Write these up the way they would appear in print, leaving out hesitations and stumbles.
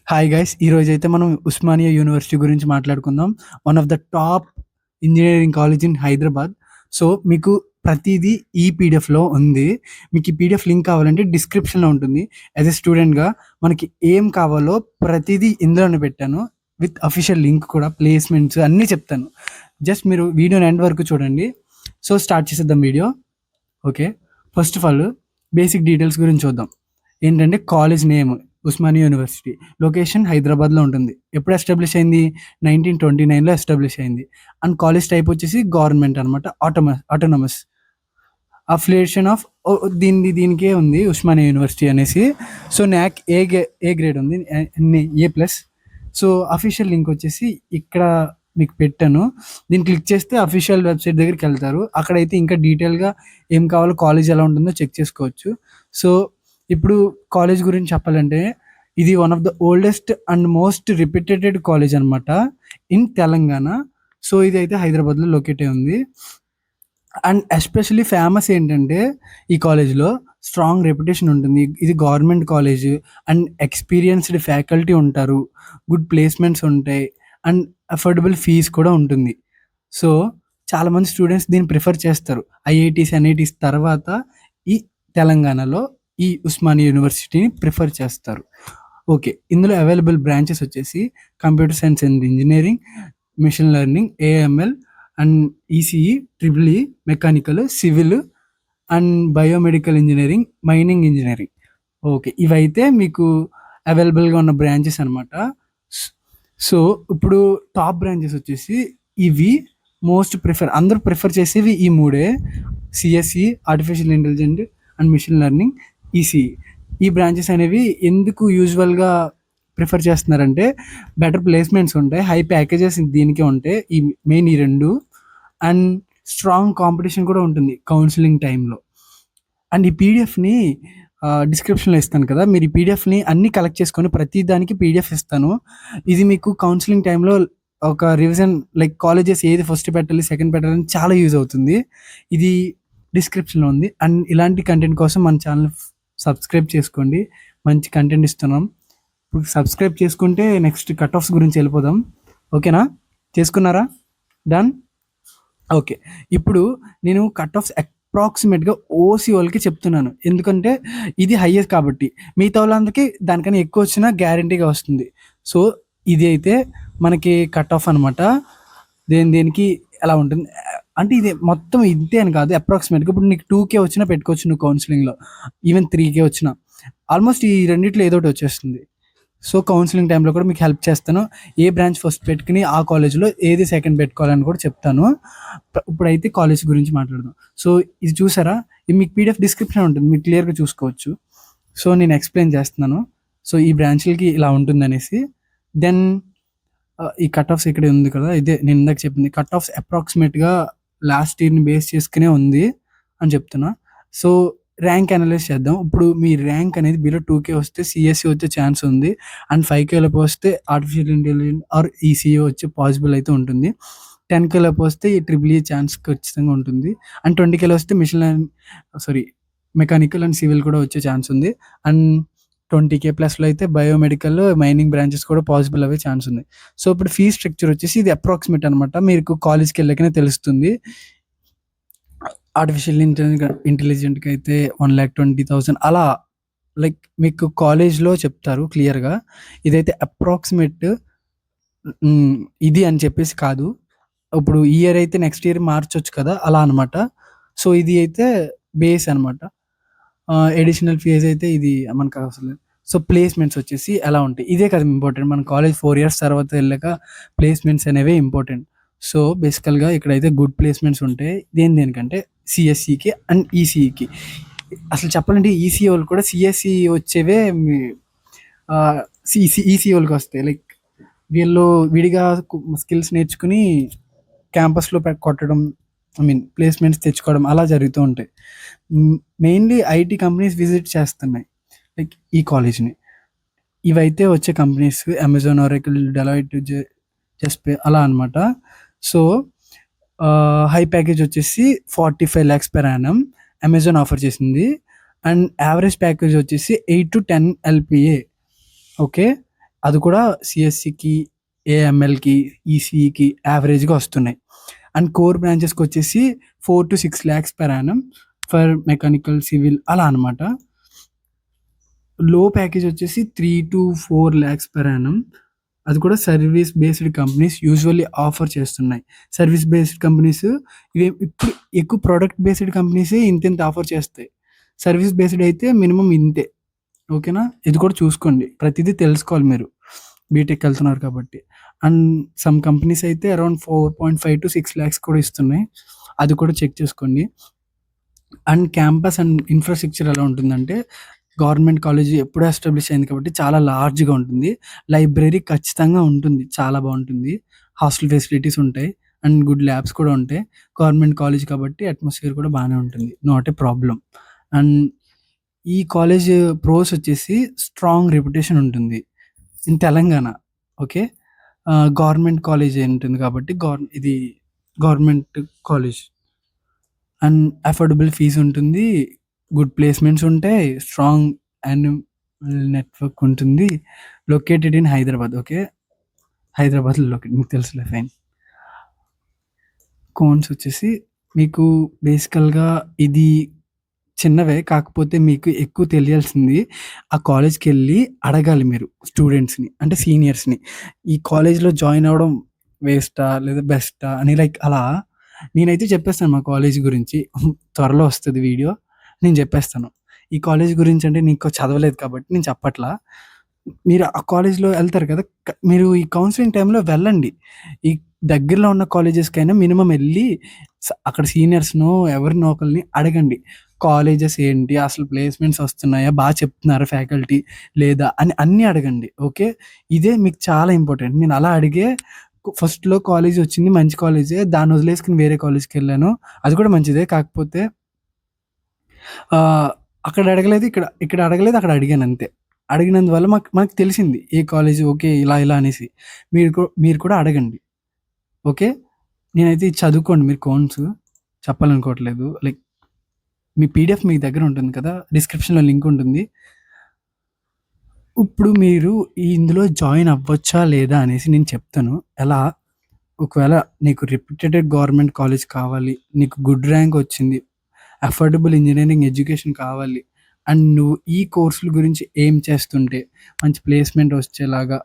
Hi guys! ఈరోజైతే మనం Osmania university గురించి మాట్లాడుకుందాం. One of the top engineering college in Hyderabad. So, మీకు ప్రతీదీ ఈ పీడిఎఫ్‌లో ఉంది. మీకు ఈ పీడిఎఫ్ లింక్ కావాలంటే డిస్క్రిప్షన్‌లో ఉంటుంది. యాస్ ఎ స్టూడెంట్‌గా మనకి ఏం కావాలో ప్రతీదీ ఇందులోనే పెట్టాను. విత్ అఫీషియల్ లింక్ కూడా, ప్లేస్‌మెంట్స్ అన్నీ చెప్తాను. జస్ట్ మీరు వీడియోని ఎండ్ వరకు చూడండి. సో, స్టార్ట్ చేసేద్దాం video. Okay. First of all basic details గురించి చూద్దాం. ఏంటంటే college name Osmania university. Location హైదరాబాద్‌లో ఉంటుంది. ఎప్పుడు ఎస్టాబ్లిష్ అయింది? 1929లో ఎస్టాబ్లిష్ అయింది. అండ్ కాలేజ్ టైప్ వచ్చేసి గవర్నమెంట్ అనమాట. ఆటోనమస్. అఫిలియేషన్ ఆఫ్ దీనికే ఉంది ఉస్మానియా యూనివర్సిటీ అనేసి. సో, న్యాక్ ఏ గ్రేడ్ ఉంది. A+. సో, అఫీషియల్ లింక్ వచ్చేసి ఇక్కడ మీకు పెట్టాను. దీన్ని క్లిక్ చేస్తే అఫీషియల్ వెబ్‌సైట్ దగ్గరికెళ్తారు. అక్కడైతే ఇంకా డీటెయిల్‌గా ఏం కావాలో, కాలేజ్ ఎలా ఉంటుందో చెక్ చేసుకోవచ్చు. సో, ఇప్పుడు కాలేజ్ గురించి చెప్పాలంటే ఇది one of the oldest and most reputed college అనమాట ఇన్ తెలంగాణ. సో, ఇదైతే హైదరాబాద్‌లో లొకేట్ అయి ఉంది. అండ్ ఎస్పెషల్లీ ఫేమస్ ఏంటంటే ఈ కాలేజ్‌లో స్ట్రాంగ్ రెప్యుటేషన్ ఉంటుంది. ఇది government college and experienced faculty ఉంటారు. గుడ్ ప్లేస్‌మెంట్స్ ఉంటాయి. అండ్ అఫోర్డబుల్ ఫీస్ కూడా ఉంటుంది. సో, చాలామంది స్టూడెంట్స్ దీన్ని ప్రిఫర్ చేస్తారు. ఐఐటీస్, ఎన్ఐటీస్ తర్వాత ఈ తెలంగాణలో ఈ ఉస్మానియా యూనివర్సిటీని ప్రిఫర్ చేస్తారు. ఓకే. ఇందులో అవైలబుల్ బ్రాంచెస్ వచ్చేసి computer science and engineering, machine learning, AML and ECE, triple E, mechanical, civil and biomedical engineering, mining engineering. Okay. ఇవైతే మీకు అవైలబుల్‌గా ఉన్న బ్రాంచెస్ అనమాట. సో, ఇప్పుడు టాప్ బ్రాంచెస్ వచ్చేసి ఇవి అందరూ ప్రిఫర్ చేసేవి ఈ మూడే. CSE, artificial intelligent and machine learning, ECE. ఈ బ్రాంచెస్ అనేవి ఎందుకు యూజువల్‌గా ప్రిఫర్ చేస్తున్నారంటే బెటర్ ప్లేస్‌మెంట్స్ ఉంటాయి. హై ప్యాకేజెస్ దీనికే ఉంటాయి. ఈ మెయిన్ ఈ 2 అండ్ స్ట్రాంగ్ కాంపిటీషన్ కూడా ఉంటుంది కౌన్సెలింగ్ టైంలో. అండ్ ఈ పీడిఎఫ్‌ని డిస్క్రిప్షన్‌లో ఇస్తాను కదా! మీరు ఈ పీడిఎఫ్‌ని అన్నీ కలెక్ట్ చేసుకొని ప్రతి దానికి పీడిఎఫ్ ఇస్తాను. ఇది మీకు కౌన్సెలింగ్ టైంలో ఒక రివిజన్ లైక్ కాలేజెస్ ఏది ఫస్ట్ పెట్టాలి, సెకండ్ పెట్టాలని చాలా యూజ్ అవుతుంది. ఇది డిస్క్రిప్షన్‌లో ఉంది. అండ్ ఇలాంటి కంటెంట్ కోసం మన ఛానల్ సబ్స్క్రైబ్ చేసుకోండి. మంచి కంటెంట్ ఇస్తున్నాం. ఇప్పుడు సబ్స్క్రైబ్ చేసుకుంటే నెక్స్ట్ కట్ ఆఫ్స్ గురించి వెళ్ళిపోదాం. ఓకేనా? చేసుకున్నారా? డన్? ఓకే. ఇప్పుడు నేను కట్ ఆఫ్స్ అప్రాక్సిమేట్‌గా ఓసీ వాళ్ళకి చెప్తున్నాను. ఎందుకంటే ఇది హైయెస్ట్ కాబట్టి. మిగతా వాళ్ళందరికీ దానికన్నా ఎక్కువ వచ్చినా గ్యారంటీగా వస్తుంది. సో, ఇది అయితే మనకి కట్ ఆఫ్ అనమాట. దేనికి ఎలా ఉంటుంది అంటే ఇది మొత్తం ఇంతే అని కాదు. అప్రాక్సిమేట్‌గా ఇప్పుడు నీకు 2,000 వచ్చినా పెట్టుకోవచ్చు నువ్వు కౌన్సెలింగ్‌లో. ఈవెన్ 3,000 వచ్చినా. ఆల్మోస్ట్ ఈ రెండిట్లో ఏదో ఒకటి వచ్చేస్తుంది. సో, కౌన్సెలింగ్ టైంలో కూడా మీకు హెల్ప్ చేస్తాను. ఏ బ్రాంచ్ ఫస్ట్ పెట్టుకుని ఆ కాలేజ్‌లో ఏది సెకండ్ పెట్టుకోవాలని కూడా చెప్తాను. ఇప్పుడైతే కాలేజ్ గురించి మాట్లాడదాం. సో, ఇది చూసారా? ఇది మీకు పీడిఎఫ్ డిస్క్రిప్షన్ ఉంటుంది. మీరు క్లియర్‌గా చూసుకోవచ్చు. సో, నేను ఎక్స్‌ప్లెయిన్ చేస్తున్నాను. సో, ఈ బ్రాంచ్‌లకి ఇలా ఉంటుందనేసి. దెన్ ఈ కట్ ఆఫ్స్ ఇక్కడ ఉంది కదా! ఇదే నేను ఇందాక చెప్పింది. కట్ ఆఫ్స్ అప్రాక్సిమేట్‌గా లాస్ట్ ఇయర్‌ని బేస్ చేసుకునే ఉంది అని చెప్తున్నా. సో, ర్యాంక్ అనలైజ్ చేద్దాం. ఇప్పుడు మీ ర్యాంక్ అనేది బిలో 2,000 వస్తే సీఎస్‌సి వచ్చే ఛాన్స్ ఉంది. అండ్ 5,000 లోపు వస్తే ఆర్టిఫిషియల్ ఇంటెలిజెన్స్ ఆర్ ఈసీఈ వచ్చే పాసిబుల్ అయితే ఉంటుంది. 10,000 లోపు వస్తే ఈ ట్రిపుల్ ఈ ఛాన్స్ ఖచ్చితంగా ఉంటుంది. అండ్ 20,000 వస్తే మెకానికల్ అండ్ సివిల్ కూడా వచ్చే ఛాన్స్ ఉంది. అండ్ 20,000 ప్లస్‌లో అయితే బయోమెడికల్, మైనింగ్ బ్రాంచెస్ కూడా పాసిబుల్ అయ్యే ఛాన్స్ ఉంది. సో, ఇప్పుడు ఫీ స్ట్రక్చర్ వచ్చేసి ఇది అప్రాక్సిమేట్ అనమాట. మీకు కాలేజ్‌కెళ్ళాకనే తెలుస్తుంది. ఆర్టిఫిషియల్ ఇంటెలిజెంట్‌కి అయితే 1,20,000 అలా లైక్ మీకు కాలేజ్‌లో చెప్తారు క్లియర్‌గా. ఇదైతే అప్రాక్సిమేట్ ఇది అని చెప్పేసి కాదు. ఇప్పుడు ఈ ఇయర్ అయితే నెక్స్ట్ ఇయర్ మార్చొచ్చు కదా! అలా అనమాట. సో, ఇది అయితే బేస్ అనమాట. అడిషనల్ ఫీజ్ అయితే ఇది మనకు అవసరం లేదు. సో, ప్లేస్‌మెంట్స్ వచ్చేసి ఎలా ఉంటాయి? ఇదే కదా ఇంపార్టెంట్. మన కాలేజ్ 4 ఇయర్స్ తర్వాత వెళ్ళాక ప్లేస్‌మెంట్స్ అనేవే ఇంపార్టెంట్. సో, బేసికల్‌గా ఇక్కడైతే గుడ్ ప్లేస్‌మెంట్స్ ఉంటాయి. దేనికంటే సీఎస్‌సికి అండ్ ఈసీఈకి. అసలు చెప్పాలంటే ఈసీఈ వాళ్ళు కూడా సీఎస్‌సి వచ్చేవే ఆహ్, ఈసీఈ వాళ్ళకొస్తాయి. లైక్ వీళ్ళు విడిగా స్కిల్స్ నేర్చుకుని క్యాంపస్‌లో కొట్టడం, ప్లేస్‌మెంట్స్ తెచ్చుకోవడం అలా జరుగుతూ ఉంటాయి. మెయిన్‌లీ ఐటీ కంపెనీస్ విజిట్ చేస్తున్నాయి లైక్ ఈ కాలేజ్‌ని. ఇవైతే వచ్చే కంపెనీస్ అమెజాన్, ఒరాకిల్, డెలాయిట్, జెస్పే అలా అనమాట. సో, హై ప్యాకేజ్ వచ్చేసి 45 lakhs per annum Amazon offer చేసింది. అండ్ యావరేజ్ ప్యాకేజ్ వచ్చేసి 8-10 LPA. ఓకే. అది కూడా సిఎస్సికి, ఏఎంఎల్కి, ఈసీఈకి యావరేజ్గా వస్తున్నాయి. అండ్ కోర్ బ్రాంచెస్కి వచ్చేసి 4 to 6 lakhs per annum for mechanical, civil అలా అనమాట. లో ప్యాకేజ్ వచ్చేసి 3 to 4 lakhs per annum. అది కూడా service based companies usually offer చేస్తున్నాయి. సర్వీస్ బేస్డ్ కంపెనీస్ ఇవి ఇప్పుడు ఎక్కువ ప్రొడక్ట్ బేస్డ్ కంపెనీసే ఇంత ఆఫర్ చేస్తాయి. సర్వీస్ బేస్డ్ అయితే మినిమం ఇంతే. ఓకేనా? ఇది కూడా చూసుకోండి. ప్రతిదీ తెలుసుకోవాలి మీరు. బీటెక్ వెళ్తున్నారు కాబట్టి. అండ్ సమ్ కంపెనీస్ అయితే అరౌండ్ 4.5 to 6 lakhs కూడా ఇస్తున్నాయి. అది కూడా చెక్ చేసుకోండి. అండ్ క్యాంపస్ అండ్ ఇన్ఫ్రాస్ట్రక్చర్ ఎలా ఉంటుందంటే, గవర్నమెంట్ కాలేజ్ ఎప్పుడో ఎస్టాబ్లిష్ అయింది కాబట్టి చాలా లార్జ్గా ఉంటుంది. లైబ్రరీ ఖచ్చితంగా ఉంటుంది, చాలా బాగుంటుంది. హాస్టల్ ఫెసిలిటీస్ ఉంటాయి అండ్ గుడ్ ల్యాబ్స్ కూడా ఉంటాయి. గవర్నమెంట్ కాలేజ్ కాబట్టి అట్మాస్ఫియర్ కూడా బాగానే ఉంటుంది, నాట్ ఏ ప్రాబ్లం. అండ్ ఈ కాలేజ్ ప్రోస్ వచ్చేసి స్ట్రాంగ్ రెప్యుటేషన్ ఉంటుంది in Telangana. Okay, government college ఉంటుంది కాబట్టి ఇది government college. And affordable fees ఉంటుంది, గుడ్ ప్లేస్మెంట్స్ ఉంటాయి, స్ట్రాంగ్ అండ్ నెట్వర్క్ ఉంటుంది. Located in Hyderabad. ఓకే, హైదరాబాద్లో లొకేట్, మీకు తెలుసులే, ఫైన్. కోన్స్ వచ్చేసి మీకు బేసికల్గా ఇది చిన్నవే, కాకపోతే మీకు ఎక్కువ తెలియాల్సింది ఆ కాలేజ్కి వెళ్ళి అడగాలి మీరు స్టూడెంట్స్ని, అంటే సీనియర్స్ని. ఈ కాలేజ్లో జాయిన్ అవ్వడం వేస్టా లేదా బెస్టా అని లైక్ అలా. నేనైతే చెప్పేస్తాను మా కాలేజ్ గురించి, త్వరలో వస్తుంది వీడియో, నేను చెప్పేస్తాను. ఈ కాలేజ్ గురించి అంటే నీకు చదవలేదు కాబట్టి నేను చెప్పట్లా. మీరు ఆ కాలేజ్లో వెళ్తారు కదా, మీరు ఈ కౌన్సిలింగ్ టైంలో వెళ్ళండి. ఈ దగ్గరలో ఉన్న కాలేజెస్కైనా మినిమం వెళ్ళి అక్కడ సీనియర్స్నో ఎవరినో ఒకరిని అడగండి. కాలేజెస్ ఏంటి, అసలు ప్లేస్మెంట్స్ వస్తున్నాయా, బాగా చెప్తున్నారా ఫ్యాకల్టీ లేదా అని అన్నీ అడగండి. ఓకే, ఇదే మీకు చాలా ఇంపార్టెంట్. నేను అలా అడిగే ఫస్ట్లో కాలేజ్ వచ్చింది, మంచి కాలేజే, దాన్ని వదిలేసుకుని వేరే కాలేజ్కి వెళ్ళాను. అది కూడా మంచిదే, కాకపోతే అక్కడ అడగలేదు, ఇక్కడ ఇక్కడ అడగలేదు, అక్కడ అడిగాను అంతే. అడిగినందువల్ల మనకు తెలిసింది ఏ కాలేజ్ ఓకే ఇలా ఇలా అనేసి. మీరు కూడా అడగండి. ఓకే, నేనైతే ఇది చదువుకోండి మీరు. కోన్స్ చెప్పాలనుకోవట్లేదు, లైక్ మీ పీడిఎఫ్ మీ దగ్గర ఉంటుంది కదా, డిస్క్రిప్షన్లో లింక్ ఉంటుంది. ఇప్పుడు మీరు ఇందులో జాయిన్ అవ్వచ్చా లేదా అనేసి నేను చెప్తాను. ఎలా, ఒకవేళ నీకు రిప్యూటెడ్ గవర్నమెంట్ కాలేజ్ కావాలి, నీకు గుడ్ ర్యాంక్ వచ్చింది, అఫోర్డబుల్ ఇంజనీరింగ్ ఎడ్యుకేషన్ కావాలి, అండ్ నువ్వు ఈ కోర్సుల గురించి ఏం చేస్తుంటే మంచి ప్లేస్మెంట్ వచ్చేలాగా,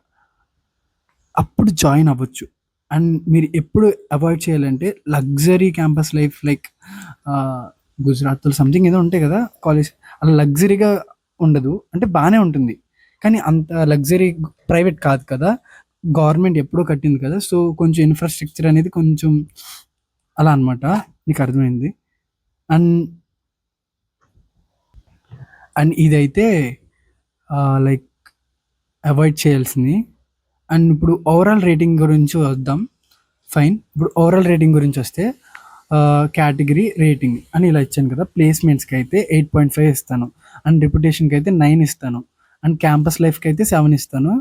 అప్పుడు జాయిన్ అవ్వచ్చు. అండ్ మీరు ఎప్పుడు అవాయిడ్ చేయాలంటే లగ్జరీ క్యాంపస్ లైఫ్, లైక్ గుజరాత్లో సంథింగ్ ఏదో ఉంటాయి కదా కాలేజ్, అలా లగ్జరీగా ఉండదు. అంటే బాగానే ఉంటుంది కానీ అంత లగ్జరీ ప్రైవేట్ కాదు కదా, గవర్నమెంట్ ఎప్పుడో కట్టింది కదా, సో కొంచెం ఇన్ఫ్రాస్ట్రక్చర్ అనేది కొంచెం అలా అనమాట. నీకు అర్థమైంది. అండ్ అండ్ ఇదైతే లైక్ అవాయిడ్ చేయాల్సింది. అండ్ ఇప్పుడు ఓవరాల్ రేటింగ్ గురించి వద్దాం. ఫైన్, ఇప్పుడు ఓవరాల్ రేటింగ్ గురించి వస్తే కేటగిరీ రేటింగ్ అని ఇలా ఇచ్చాను కదా. ప్లేస్మెంట్స్కి అయితే 8.5 ఇస్తాను, అండ్ రిప్యుటేషన్కి అయితే 9 ఇస్తాను, అండ్ క్యాంపస్ లైఫ్కి అయితే 7 ఇస్తాను,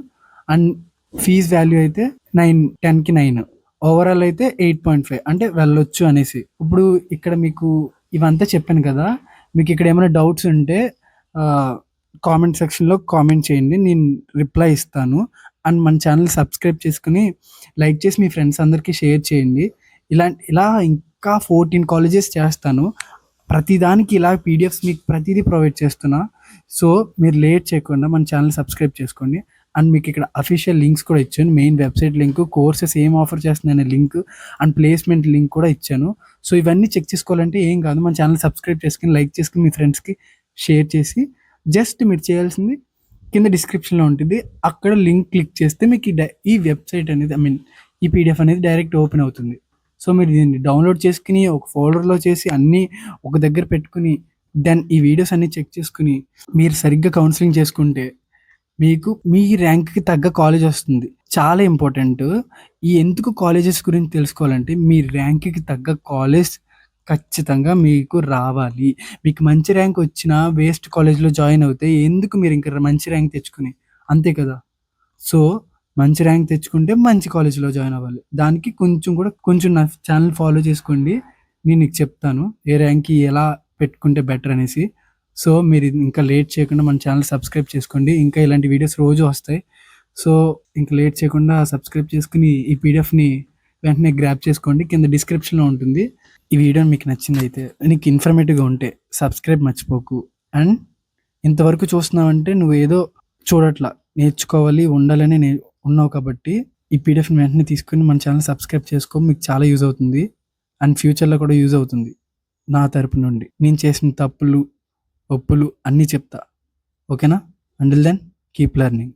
అండ్ ఫీజ్ వాల్యూ అయితే 9, 10కి 9, ఓవరాల్ అయితే 8.5 అంటే వెళ్ళొచ్చు అనేసి. ఇప్పుడు ఇక్కడ మీకు ఇవంతా చెప్పాను కదా, మీకు ఇక్కడ ఏమైనా డౌట్స్ ఉంటే కామెంట్ సెక్షన్లో కామెంట్ చేయండి, నేను రిప్లై ఇస్తాను. అండ్ మన ఛానల్ సబ్స్క్రైబ్ చేసుకుని లైక్ చేసి మీ ఫ్రెండ్స్ అందరికీ షేర్ చేయండి. ఇలా ఇంకా 14 కాలేజెస్ చేస్తాను, ప్రతిదానికి ఇలా పీడిఎఫ్స్ మీకు ప్రతిదీ ప్రొవైడ్ చేస్తున్నా. సో మీరు లేట్ చేయకుండా మన ఛానల్ సబ్స్క్రైబ్ చేసుకోండి. అండ్ మీకు ఇక్కడ అఫీషియల్ లింక్స్ కూడా ఇచ్చాను, మెయిన్ వెబ్సైట్ లింక్, కోర్సెస్ ఏం ఆఫర్ చేస్తున్నాయనే లింక్, అండ్ ప్లేస్మెంట్ లింక్ కూడా ఇచ్చాను. సో ఇవన్నీ చెక్ చేసుకోవాలంటే ఏం కాదు, మన ఛానల్ సబ్స్క్రైబ్ చేసుకుని లైక్ చేసుకుని మీ ఫ్రెండ్స్కి షేర్ చేసి, జస్ట్ మీరు చేయాల్సింది కింద డిస్క్రిప్షన్లో ఉంటుంది, అక్కడ లింక్ క్లిక్ చేస్తే మీకు ఈ వెబ్సైట్ అనేది, ఐ మీన్ ఈ పీడిఎఫ్ అనేది డైరెక్ట్ ఓపెన్ అవుతుంది. సో మీరు దీన్ని డౌన్లోడ్ చేసుకుని ఒక ఫోల్డర్లో చేసి అన్నీ ఒక దగ్గర పెట్టుకుని దెన్ ఈ వీడియోస్ అన్నీ చెక్ చేసుకుని మీరు సరిగ్గా కౌన్సిలింగ్ చేసుకుంటే మీకు మీ ర్యాంక్కి తగ్గ కాలేజ్ వస్తుంది. చాలా ఇంపార్టెంట్. ఈ ఎందుకు కాలేజెస్ గురించి తెలుసుకోవాలంటే, మీ ర్యాంక్కి తగ్గ కాలేజ్ ఖచ్చితంగా మీకు రావాలి. మీకు మంచి ర్యాంక్ వచ్చినా వేస్ట్ కాలేజ్లో జాయిన్ అవుతే ఎందుకు మీరు ఇంకా మంచి ర్యాంక్ తెచ్చుకుని, అంతే కదా. సో మంచి ర్యాంక్ తెచ్చుకుంటే మంచి కాలేజ్లో జాయిన్ అవ్వాలి. దానికి కొంచెం నా ఛానల్ ఫాలో చేసుకోండి, నేను నీకు చెప్తాను ఏ ర్యాంక్కి ఎలా పెట్టుకుంటే బెటర్ అనేసి. సో మీరు ఇంకా లేట్ చేయకుండా మన ఛానల్ సబ్స్క్రైబ్ చేసుకోండి, ఇంకా ఇలాంటి వీడియోస్ రోజు వస్తాయి. సో ఇంక లేట్ చేయకుండా సబ్స్క్రైబ్ చేసుకుని ఈ పీడిఎఫ్ని వెంటనే గ్రాప్ చేసుకోండి. కింద డిస్క్రిప్షన్లో ఉంటుంది. ఈ వీడియో మీకు నచ్చిందైతే, నీకు ఇన్ఫర్మేటివ్గా ఉంటే సబ్స్క్రైబ్ మర్చిపోకు. అండ్ ఇంతవరకు చూస్తున్నావంటే నువ్వు ఏదో చూడట్లా, నేర్చుకోవాలి ఉండాలని ఉన్నావు కాబట్టి ఈ పీడిఎఫ్ని వెంటనే తీసుకుని మన ఛానల్ సబ్స్క్రైబ్ చేసుకో. మీకు చాలా యూజ్ అవుతుంది అండ్ ఫ్యూచర్లో కూడా యూజ్ అవుతుంది. నా తరపు నుండి నేను చేసిన తప్పులు ఒప్పులు అన్నీ చెప్తా. ఓకేనా? Until then keep learning.